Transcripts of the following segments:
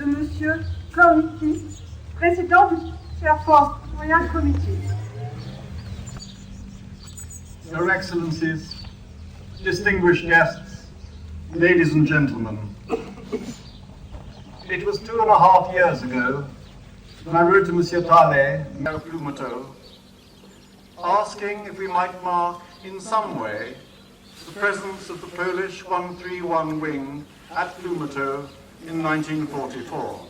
de Monsieur Plumety, président du Air Force Royal Committee. Your Excellencies, distinguished guests, ladies and gentlemen, it was 2.5 years ago when I wrote to Monsieur Tale, Mayor of Plumetot, asking if we might mark in some way the presence of the Polish 131 wing at Plumetot in 1944.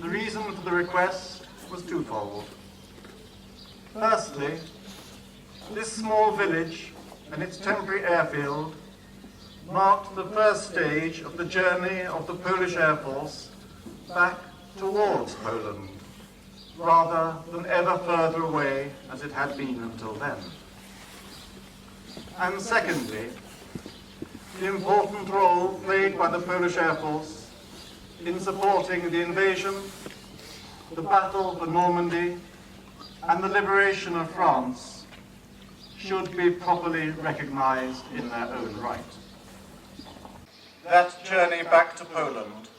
The reason for the request was twofold. Firstly, this small village and its temporary airfield marked the first stage of the journey of the Polish Air Force back towards Poland, rather than ever further away as it had been until then. And secondly, the important role played by the Polish Air Force in supporting the invasion, the Battle for Normandy, and the liberation of France should be properly recognized in their own right. That journey back to Poland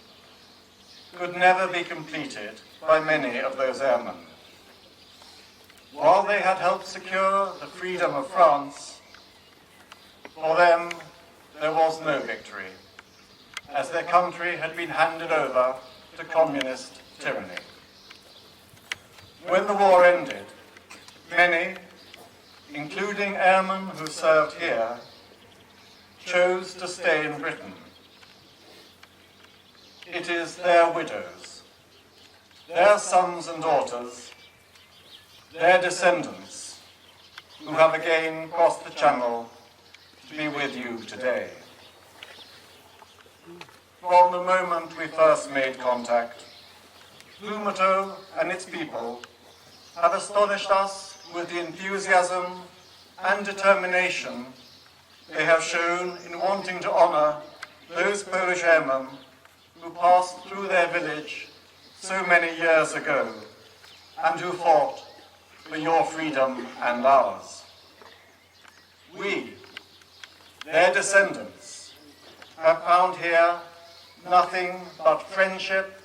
could never be completed by many of those airmen. While they had helped secure the freedom of France, for them there was no victory, as their country had been handed over to communist tyranny. When the war ended, many, including airmen who served here, chose to stay in Britain. It is their widows, their sons and daughters, their descendants, who have again crossed the Channel to be with you today. From the moment we first made contact, Plumetot and its people have astonished us with the enthusiasm and determination they have shown in wanting to honor those Polish airmen who passed through their village so many years ago and who fought for your freedom and ours. We, their descendants, have found here nothing but friendship,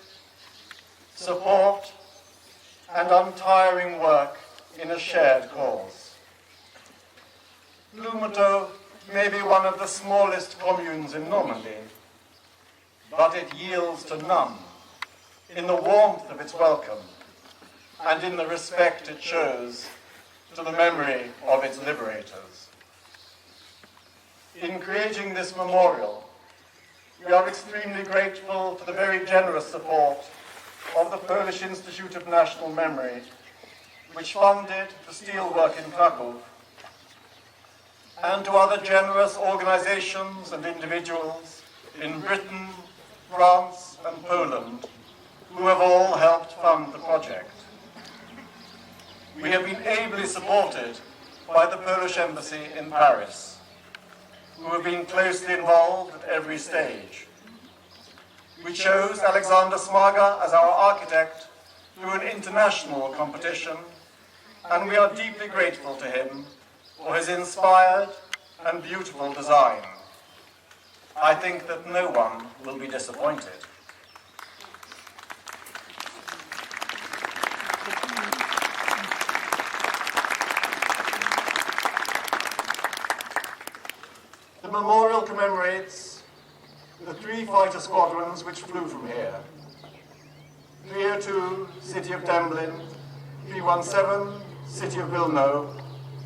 support, and untiring work in a shared cause. Plumetot may be one of the smallest communes in Normandy, but it yields to none in the warmth of its welcome and in the respect it shows to the memory of its liberators. In creating this memorial, we are extremely grateful for the very generous support of the Polish Institute of National Memory, which funded the steelwork in Krakow, and to other generous organizations and individuals in Britain, France, and Poland, who have all helped fund the project. We have been ably supported by the Polish Embassy in Paris, who have been closely involved at every stage. We chose Alexander Smaga as our architect through an international competition, and we are deeply grateful to him for his inspired and beautiful design. I think that no one will be disappointed. The memorial commemorates the 3 fighter squadrons which flew from here. 302, City of Temblin, 317, City of Wilno,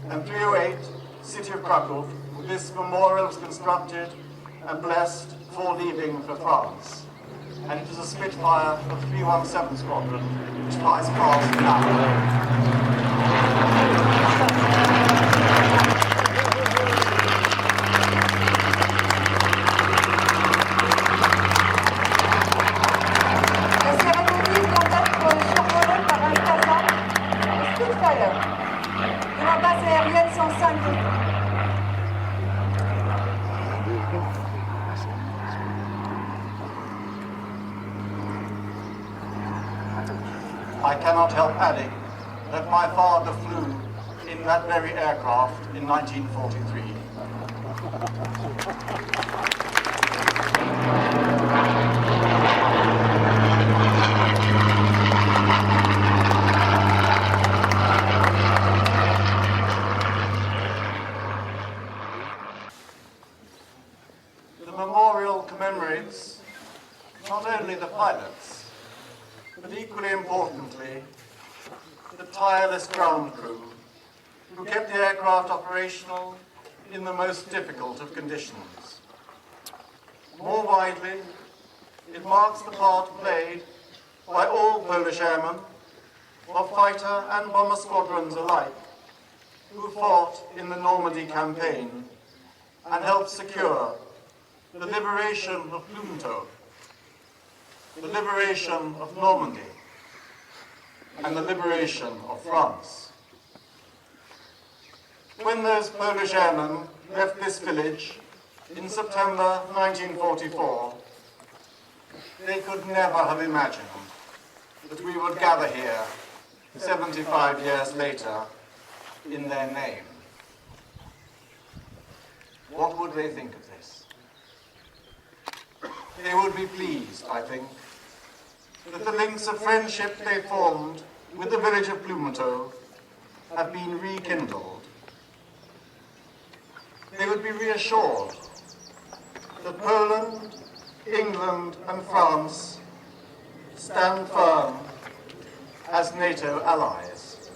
and 308, City of Krakow. This memorial was constructed and blessed before leaving for France. And it is a Spitfire of 317 Squadron, which flies past now. I cannot help adding that my father flew in that very aircraft in 1943. not only the pilots, but equally importantly, the tireless ground crew who kept the aircraft operational in the most difficult of conditions. More widely, it marks the part played by all Polish airmen, of fighter and bomber squadrons alike, who fought in the Normandy campaign and helped secure the liberation of Plumetot, the liberation of Normandy, and the liberation of France. When those Polish airmen left this village in September 1944, they could never have imagined that we would gather here 75 years later in their name. What would they think of this? They would be pleased, I think, that the links of friendship they formed with the village of Plumetot have been rekindled. They would be reassured that Poland, England and France stand firm as NATO allies.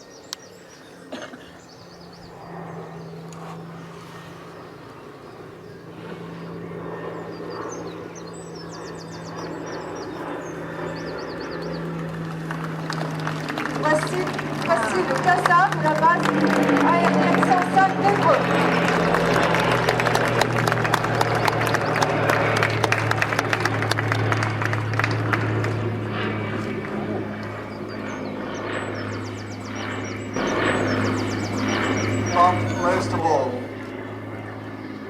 Voici le CASA de la base aérienne 105 d'Evreux. But most of all,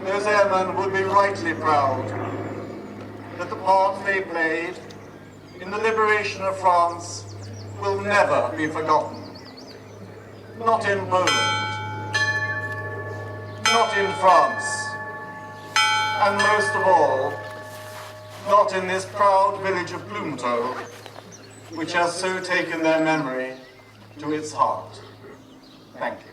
those airmen would be rightly proud that the part they played in the liberation of France will never be forgotten. Not in Poland, not in France, and most of all, not in this proud village of Plumetot, which has so taken their memory to its heart. Thank you.